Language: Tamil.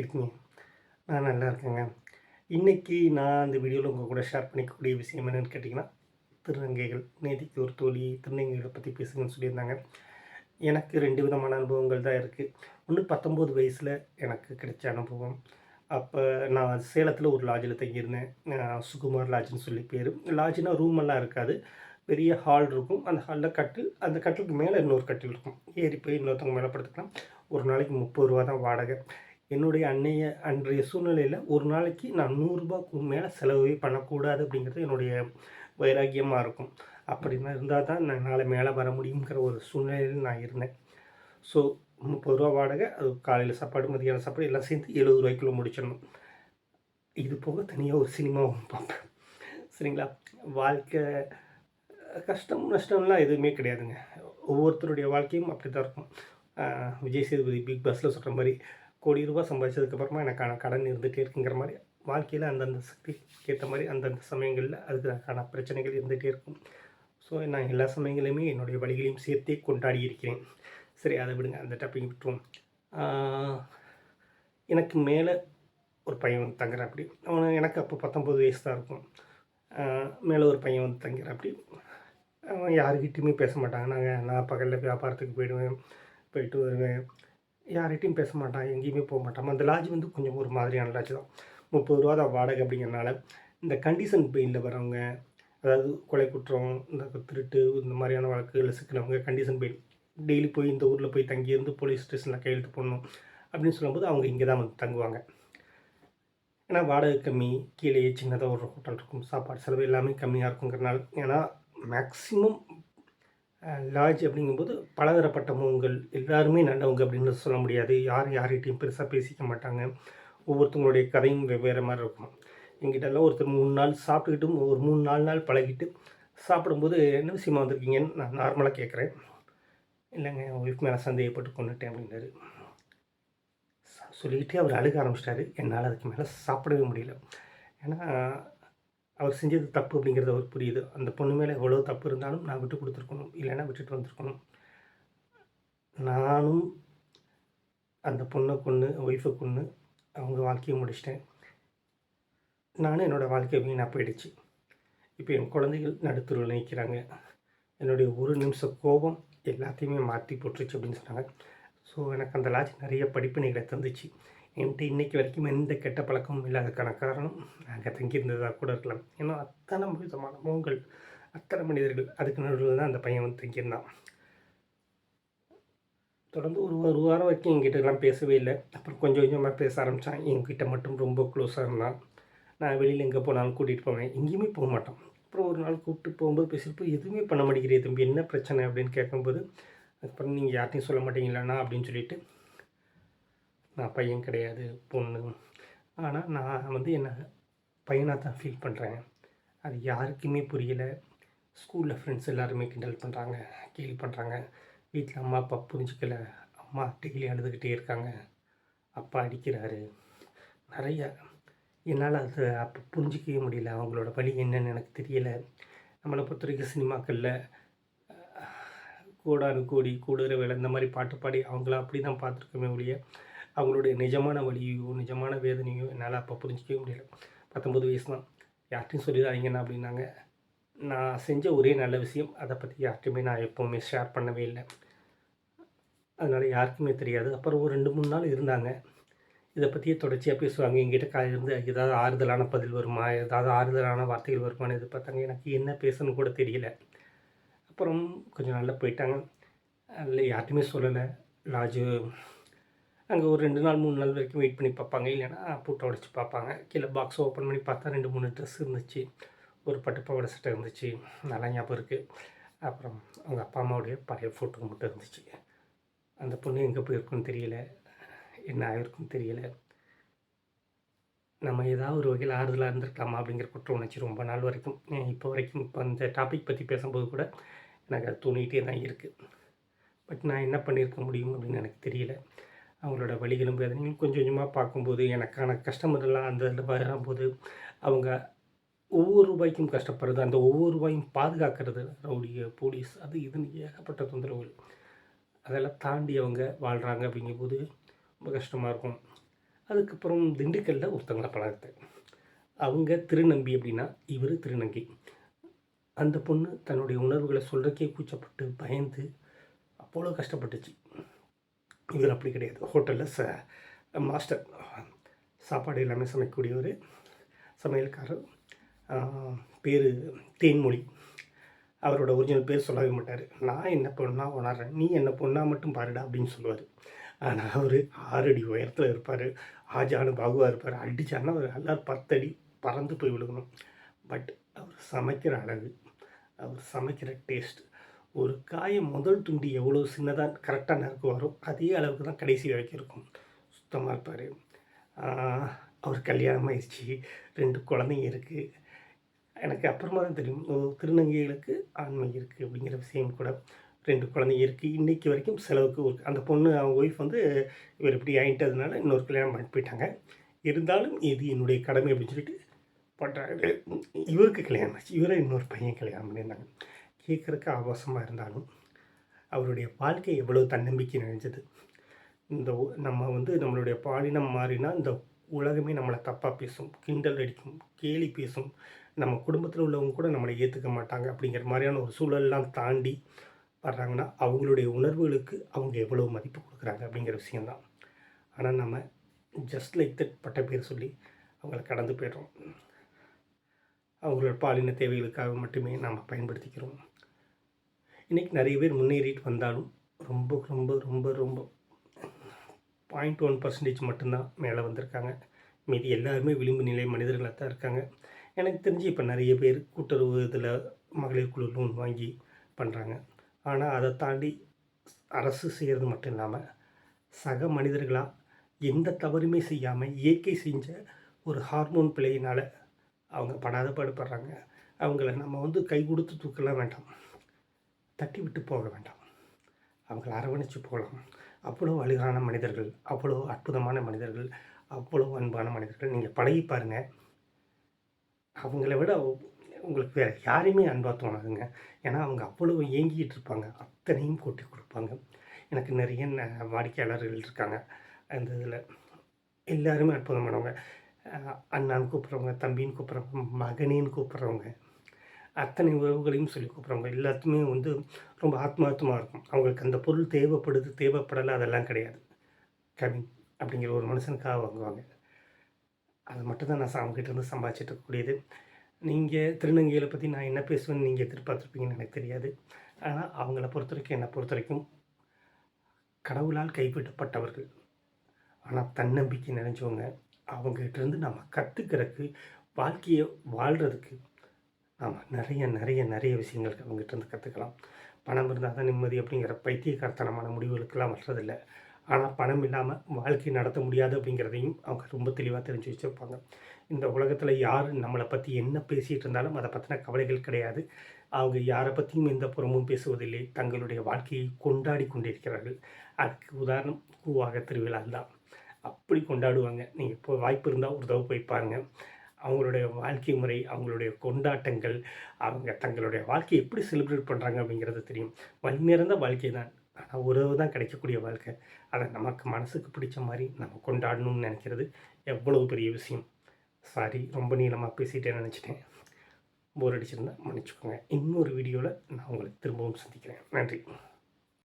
இருக்கீங்க? நான் நல்லா இருக்கேங்க. இன்னைக்கு நான் இந்த வீடியோல உங்க கூட ஷேர் பண்ணிக்கக்கூடிய விஷயம் என்னன்னு கேட்டிங்கன்னா, திருநங்கைகள். நேத்திக்கு ஒரு தோழி திருநங்கைகள பத்தி பேசுங்கன்னு சொல்லியிருந்தாங்க. எனக்கு 2 விதமான அனுபவங்கள் தான் இருக்கு. ஒண்ணு 19 வயசுல எனக்கு கிடைச்ச அனுபவம். அப்ப நான் சேலத்தில ஒரு லாட்ஜில தங்கியிருந்தேன். சுகுமார் லாட்ஜ்ன்னு சொல்லி பேரு. லாட்ஜ்னா ரூம் எல்லாம் இருக்காது. பெரிய ஹால் இருக்கும். அந்த ஹால்ல கட்டில், அந்த கட்டிலுக்கு மேல இன்னொரு கட்டில் இருக்கும். ஏறி போய் இன்னொருத்தவங்க மேல படுத்துக்கலாம். ஒரு நாளைக்கு ரூ. 30 தான் வாடகை. என்னுடைய அன்றைய சூழ்நிலையில ஒரு நாளைக்கு நான் ரூ. 100க்கு மேல செலவே பண்ணக்கூடாது அப்படிங்கிறது என்னுடைய வைராக்கியமா இருக்கும். அப்படிலாம் இருந்தா தான் என்னால மேல வர முடியுங்கிற ஒரு சூழ்நிலையில நான் இருந்தேன். ஸோ ரூ. 30 வாடகை, அது காலையில சாப்பாடு, மதியான சாப்பாடு எல்லாம் சேர்ந்து ரூ. 70க்குள்ள முடிச்சிடணும். இது போக தனியா ஒரு சினிமாவும் பார்ப்பேன். சரிங்களா? வாழ்க்கை கஷ்டம், நஷ்டம்லாம் எதுவுமே கிடையாதுங்க. ஒவ்வொருத்தருடைய வாழ்க்கையும் அப்படித்தான் இருக்கும். விஜய் சேதுபதி பிக் பாஸ்ல சொல்ற மாரி, கோடி ரூபாய் சம்பாதிச்சதுக்கப்புறமா எனக்கான கடன் இருந்துகிட்டே இருக்குங்கிற மாரி, வாழ்க்கையில அந்தந்த சக்திக்கு ஏத்த மாரி அந்தந்த சமயங்கள்ல அதுக்கான பிரச்சனைகள் இருந்துகிட்டே இருக்கும். ஸோ, நான் எல்லா சமயங்களையுமே என்னுடைய வலிகளையும் சேர்த்தே கொண்டாடி இருக்கிறேன். சரி, அத விடுங்க. அந்த டாபிக் விட்டுருவோம். ஆ எனக்கு மேல ஒரு பையன் வந்து தங்குறாப்படி. எனக்கு அப்போ 19 வயசு தான் இருக்கும். மேல ஒரு பையன் வந்து தங்கிறாப்படி. அவன் யாருக்கிட்டயுமே பேச மாட்டாங்க. நான் பகல்ல வியாபாரத்துக்கு போயிடுவேன். போயிட்டு வருவேன். யார்கிட்டயும் பேச மாட்டான். எங்கேயுமே போமாட்டான். அந்த லாட்ஜ் வந்து கொஞ்சம் ஒரு மாதிரியான லாட்ஜ் தான். ரூ. 30 தான் வாடகை அப்படிங்கிறனால, இந்த கண்டிஷன் பெயில்ல வரவங்க, அதாவது கொலை குற்றம், இந்த திருட்டு இந்த மாதிரியான வழக்குகள்ல சிக்கினவங்க கண்டிஷன் பெயில் டெய்லி போய் இந்த ஊர்ல போய் தங்கியிருந்து போலீஸ் ஸ்டேஷன்ல கையெழுத்து போடணும் அப்படின்னு சொல்லும்போது, அவங்க இங்க தான் வந்து தங்குவாங்க. ஏன்னா வாடகை கம்மி, கீழேயே சின்னதா ஒரு ஹோட்டல் இருக்கும். சாப்பாடு செலவு எல்லாமே கம்மியா இருக்குங்கிறனால. ஏன்னா மேக்ஸிமம் லாட்ஜ் அப்படிங்கும்போது பலதரப்பட்ட முகங்கள் எல்லாருமே நல்லவங்க அப்படின்னு சொல்ல முடியாது. யாரும் யார்கிட்டயும் பெருசா பேசிக்க மாட்டாங்க. ஒவ்வொருத்தவங்களுடைய கதையும் வெவ்வேறு மாரி இருக்கும். என்கிட்டலாம் ஒருத்தர் 3 நாள் சாப்பிட்டுக்கிட்டும் ஒரு 3, 4 நாள் பழகிட்டு சாப்பிடும்போது, "என்ன விஷயமா வந்திருக்கீங்கன்னு?" நான் நார்மலா கேட்குறேன். "இல்லைங்க, என் ஒய்ஃப் மேல சந்தேகப்பட்டு கொன்னுட்டேன்" அப்படின்னாரு. சொல்லிக்கிட்டே அவர் அழுக ஆரம்பிச்சிட்டாரு. என்னால அதுக்கு மேல சாப்பிடவே முடியல. ஏன்னா, அவர் செஞ்சது தப்பு அப்படிங்கிறது அவருக்கு புரியுது. அந்த பொண்ணு மேல எவ்வளோ தப்பு இருந்தாலும் நான் விட்டு குடுத்துருக்கணும். இல்லைன்னா விட்டுட்டு வந்திருக்கணும். நானும் அந்த பொண்ண கொன்னு, ஒய்ஃப கொன்னு அவங்க வாழ்க்கைய முடிச்சுட்டேன். நானும் என்னோட வாழ்க்கை வீணா போயிடுச்சு. இப்போ என் குழந்தைகள் நடுத்தெருவுல நிக்கிறாங்க. என்னுடைய ஒரு நிமிஷ கோபம் எல்லாத்தையுமே மாத்தி போட்டுருச்சு அப்படின்னு சொன்னாங்க. ஸோ, எனக்கு அந்த லாட்ஜ் நிறைய படிப்பினைகளை தந்துச்சு. என்ட்ட இன்னைக்கு வரைக்கும் எந்த கெட்ட பழக்கமும் இல்லாததுக்கான காரணம், நான் அங்க தங்கியிருந்ததா கூட இருக்கலாம். ஏன்னா, அத்தனை விதமான முகங்கள், அத்தனை மனிதர்கள். அதுக்கு நடுவுல தான் அந்த பையன் வந்து தங்கியிருந்தான். தொடர்ந்து ஒரு வாரம் வரைக்கும் என்கிட்டலாம் பேசவே இல்ல. அப்புறம் கொஞ்சம் கொஞ்சமா பேச ஆரம்பிச்சான். என்கிட்ட மட்டும் ரொம்ப க்ளோஸா இருந்தான். நான் வெளியில எங்கே போனாலும் கூட்டிகிட்டு போவேன். எங்கேயுமே போமாட்டான். அப்புறம் ஒரு நாள் கூப்பிட்டு போகும்போது பேசியிருப்போம், "எதுவுமே பண்ண மாட்டேங்கிறே தம்பி, என்ன பிரச்சனை?" அப்படின்னு கேட்கும்போது, அதுக்கப்புறம் "நீங்க யார்ட்டயும் சொல்ல மாட்டீங்களாண்ணா?" அப்படின்னு சொல்லிட்டு, "நான் பையன் கிடையாது, பொண்ணு. ஆனா நான் வந்து என்ன பையனா தான் ஃபீல் பண்றேன். அது யாருக்குமே புரியல. ஸ்கூல்ல ஃப்ரெண்ட்ஸ் எல்லாருமே கிண்டல் பண்றாங்க, கேலி பண்றாங்க. வீட்ல அம்மா, அப்பா புரிஞ்சுக்கல. அம்மா டெய்லி அழுதுகிட்டே இருக்காங்க. அப்பா அடிக்கிறாரு." நெறைய என்னால அத அப்ப புரிஞ்சுக்கவே முடியல. அவங்களோட வலி என்னன்னு எனக்கு தெரியல. நம்மள பொறுத்தவரைக்கும் சினிமாக்கள்ல கோடானு கோடி, கூடுற வேலை இந்த மாரி பாட்டு பாடி அவங்கள அப்படி தான் பார்த்துருக்கோமே ஒழிய, அவங்களுடைய நிஜமான வலியோ, நிஜமான வேதனையோ என்னால அப்ப புரிஞ்சுக்கவே முடியல. 19 வயசு தான். யார்ட்டயும் சொல்லிறாதீங்கண்ணா அப்படின்னாங்க. நான் செஞ்ச ஒரே நல்ல விஷயம், அத பத்தி யார்ட்டயுமே நான் எப்பவுமே ஷேர் பண்ணவே இல்ல. அதனால யாருக்குமே தெரியாது. அப்புறம் ஒரு 2, 3 நாள் இருந்தாங்க. இத பத்தியே தொடர்ச்சியா பேசுவாங்க. என்கிட்ட இருந்து ஏதாவது ஆறுதலான பதில் வருமா? ஏதாவது ஆறுதலான வார்த்தைகள் வருமான்னு எதிர்பார்த்தாங்க. எனக்கு என்ன பேசணும்னு கூட தெரியல. அப்புறம் கொஞ்ச நாள்ல போயிட்டாங்க. அதில யார்ட்டயுமே சொல்லல. லாட்ஜு அங்க ஒரு 2 நாள், 3 நாள் வரைக்கும் வெயிட் பண்ணி பார்ப்பாங்க. இல்லைன்னா பூட்ட உடைச்சு பார்ப்பாங்க. கீழ பாக்ஸ ஓப்பன் பண்ணி பார்த்தா 2, 3 ட்ரெஸ் இருந்துச்சு. ஒரு பட்டு பாவாடை சட்டை இருந்துச்சு. நல்லா ஞாபகம் இருக்கு. அப்புறம் அவங்க அப்பா, அம்மாவுடைய பழைய ஃபோட்டோ மட்டும் இருந்துச்சு. அந்த பொண்ணு எங்க போயிருக்குன்னு தெரியல. என்ன ஆயிருக்குன்னு தெரியல. நம்ம ஏதாவது ஒரு வகையில ஆறுதலா இருந்திருக்கலாமா? அப்படிங்கிற குற்ற உணர்ச்சி ரொம்ப நாள் வரைக்கும், இப்போ வரைக்கும் இப்போ இந்த டாபிக் பத்தி பேசும்போது கூட எனக்கு அது தோணிக்கிட்டே தான் இருக்கு. பட் நான் என்ன பண்ணியிருக்க முடியும் அப்படின்னு எனக்கு தெரியல. அவங்களோட வலிகளும், வேதனையும் கொஞ்சம் கொஞ்சமா பார்க்கும்போது, எனக்கான கஸ்டமர்லாம் அந்த இதில வரும்போது, அவங்க ஒவ்வொரு ரூபாய்க்கும் கஷ்டப்படுறது, அந்த ஒவ்வொரு ரூபாயும் பாதுகாக்கிறது, ரவுடிக, போலீஸ் அது இதுன்னு ஏகப்பட்ட தொந்தரவுகள். அதெல்லாம் தாண்டி அவங்க வாழ்றாங்க அப்படிங்கும்போது ரொம்ப கஷ்டமா இருக்கும். அதுக்கப்புறம் திண்டுக்கல்லில் ஒருத்தவங்கள பழகுறேன். அவங்க திருநம்பி அப்படின்னா, இவர் திருநங்கை. அந்த பொண்ணு தன்னுடைய உணர்வுகளை சொல்கிறக்கே கூச்சப்பட்டு பயந்து அவ்வளோ கஷ்டப்பட்டுச்சு. இவர் அப்படி கிடையாது. ஹோட்டலில் மாஸ்டர், சாப்பாடு எல்லாமே சமைக்கக்கூடியவர், சமையல்காரர். பேர் தேன்மொழி. அவரோட ஒரிஜினல் பேர் சொல்லவே மாட்டார். நான் என்ன பொண்ணா உணர்றேன், நீ என்ன பொண்ணா மட்டும் பாருடா அப்படின்னு சொல்லுவார். ஆனால் அவர் 6 அடி உயரத்தில் இருப்பார், ஆஜானு பாகுவாக இருப்பார். அடித்தான்னா அவர் எல்லாரும் 10 அடி பறந்து போய் விழுகணும். பட் அவர் சமைக்கிற அழகு, அவர் சமைக்கிற டேஸ்ட், ஒரு காயை முதல் துண்டி எவ்வளோ சின்னதாக கரெக்டாக நறுக்குவாரோ அதே அளவுக்கு தான் கடைசி வரைக்கும் இருக்கும். சுத்தமாக இருப்பார். அவர் கல்யாணம் ஆயிடுச்சு, 2 குழந்தைங்க இருக்குது. எனக்கு அப்புறமா தான் தெரியும் திருநங்கைகளுக்கு ஆண்மை இருக்குது அப்படிங்கிற விஷயம் கூட. 2 குழந்தைங்க இருக்குது. இன்றைக்கி வரைக்கும் செலவுக்கு ஒரு அந்த பொண்ணு அவங்க ஒய்ஃப் வந்து இவர் இப்படி ஆகிட்டதுனால இன்னொரு கல்யாணம் பண்ணிட்டு போயிட்டாங்க. இருந்தாலும் இது என்னுடைய கடமை அப்படின்னு சொல்லிட்டு பண்ணுறாரு. இவருக்கு கல்யாணம் ஆச்சு. இவரை இன்னொரு பையன் கல்யாணம் பண்ணியிருந்தாங்க. கேட்குறக்கு ஆபாசமாக இருந்தாலும் அவருடைய வாழ்க்கை எவ்வளோ தன்னம்பிக்கை நிறைஞ்சது. இந்த நம்ம வந்து நம்மளுடைய பாலினம் மாறினா இந்த உலகமே நம்மளை தப்பாக பேசும், கிண்டல் அடிக்கும், கேலி பேசும். நம்ம குடும்பத்தில் உள்ளவங்க கூட நம்மளை ஏற்றுக்க மாட்டாங்க. அப்படிங்கிற மாதிரியான ஒரு சூழல்லாம் தாண்டி வர்றாங்கன்னா அவங்களுடைய உணர்வுகளுக்கு அவங்க எவ்வளோ மதிப்பு கொடுக்குறாங்க அப்படிங்கிற விஷயந்தான். ஆனால் நம்ம ஜஸ்ட் லைக் தட் பட்ட பேர் சொல்லி அவங்கள கடந்து போய்டுறோம். அவங்களோட பாலின தேவைகளுக்காக மட்டுமே நாம் பயன்படுத்திக்கிறோம். இன்றைக்கி நிறைய பேர் முன்னேறிட்டு வந்தாலும் ரொம்ப ரொம்ப ரொம்ப ரொம்ப 0.1% மட்டும்தான் மேலே வந்திருக்காங்க. மீதி எல்லாருமே விளிம்பு நிலை மனிதர்களாக தான் இருக்காங்க. எனக்கு தெரிஞ்சு இப்போ நிறைய பேர் கூட்டுறவு இதில் மகளிர் குழு லோன் வாங்கி பண்ணுறாங்க. ஆனால் அதை தாண்டி அரசு செய்கிறது மட்டும் இல்லாமல் சக மனிதர்களாக எந்த தவறுமே செய்யாமல் இயற்கை செஞ்ச ஒரு ஹார்மோன் பிழையினால் அவங்க படாத பாடுபடுறாங்க. அவங்கள நம்ம வந்து கை கொடுத்து தூக்கலாம் வேண்டாம், தட்டி விட்டு போக வேண்டாம், அவங்கள அரவணைச்சு போகலாம். அவ்வளோ அழகான மனிதர்கள், அவ்வளோ அற்புதமான மனிதர்கள், அவ்வளோ அன்பான மனிதர்கள். நீங்கள் பழகி பாருங்கள். அவங்கள விட உங்களுக்கு வேறு யாரையுமே அன்பாக தோணாதுங்க. ஏன்னா அவங்க அவ்வளோ ஏங்கிக்கிட்டு இருப்பாங்க, அத்தனையும் கொட்டி கொடுப்பாங்க. எனக்கு நிறைய வாடிக்கையாளர்கள் இருக்காங்க. அந்த இதில் எல்லாருமே அற்புதமானவங்க. அண்ணான்னு கூப்பிட்றவங்க, தம்பின்னு கூப்பிட்றவங்க, மகனேன்னு கூப்பிட்றவங்க, அத்தனை உறவுகளையும் சொல்லி கூப்பிட்றவங்க எல்லாத்துமே வந்து ரொம்ப ஆத்மார்த்தமாக இருக்கும். அவங்களுக்கு அந்த பொருள் தேவைப்படுது தேவைப்படலை அதெல்லாம் கிடையாது. கவின் அப்படிங்கிற ஒரு மனுஷனுக்காக வாங்குவாங்க. அதை மட்டும்தான் நான் அவங்ககிட்டருந்து சம்பாதிச்சிட்டு இருக்கக்கூடியது. நீங்கள் திருநங்கைகளை பற்றி நான் என்ன பேசுவேன்னு நீங்கள் எதிர்பார்த்துருப்பீங்கன்னு எனக்கு தெரியாது. ஆனால் அவங்கள பொறுத்த வரைக்கும் என்னை பொறுத்த வரைக்கும் கடவுளால் கைவிடப்பட்டவர்கள், ஆனால் தன்னம்பிக்கை நிறைஞ்சவங்க. அவங்ககிட்டருந்து நம்ம கற்றுக்கிறதுக்கு, வாழ்க்கையை வாழ்கிறதுக்கு நாம் நிறைய நிறைய நிறைய விஷயங்கள் அவங்ககிட்டருந்து கற்றுக்கலாம். பணம் இருந்தால் தான் நிம்மதி அப்படிங்கிற பைத்தியக்காரத்தனமான முடிவுகளுக்கெல்லாம் வர்றதில்லை. ஆனால் பணம் இல்லாமல் வாழ்க்கை நடத்த முடியாது அப்படிங்கிறதையும் அவங்க ரொம்ப தெளிவாக தெரிஞ்சு வச்சுருப்பாங்க. இந்த உலகத்தில் யார் நம்மளை பற்றி என்ன பேசிகிட்டு இருந்தாலும் அதை பற்றின கவலைகள் கிடையாது. அவங்க யாரை பற்றியும் எந்த புறமும் பேசுவதில்லை. தங்களுடைய வாழ்க்கையை கொண்டாடி கொண்டிருக்கிறார்கள். அதுக்கு உதாரணம் கூவாக திருவிழா தான். அப்படி கொண்டாடுவாங்க. நீங்கள் இப்போ வாய்ப்பு இருந்தால் ஒரு தடவை போய் பாருங்கள். அவங்களுடைய வாழ்க்கை முறை, அவங்களுடைய கொண்டாட்டங்கள், அவங்க தங்களுடைய வாழ்க்கையை எப்படி செலிப்ரேட் பண்ணுறாங்க அப்படிங்கிறது தெரியும். வழி நிறைந்த வாழ்க்கை தான். ஆனால் உறவு தான் கிடைக்கக்கூடிய வாழ்க்கை. அதை நமக்கு மனசுக்கு பிடிச்ச மாதிரி நம்ம கொண்டாடணும்னு நினைக்கிறது எவ்வளவு பெரிய விஷயம். சாரி, ரொம்ப நீளமாக பேசிகிட்டே நினச்சிட்டேன். போர் அடிச்சிருந்தால் மன்னிச்சுக்கோங்க. இன்னொரு வீடியோவில் நான் உங்களை திரும்பவும் சந்திக்கிறேன். நன்றி.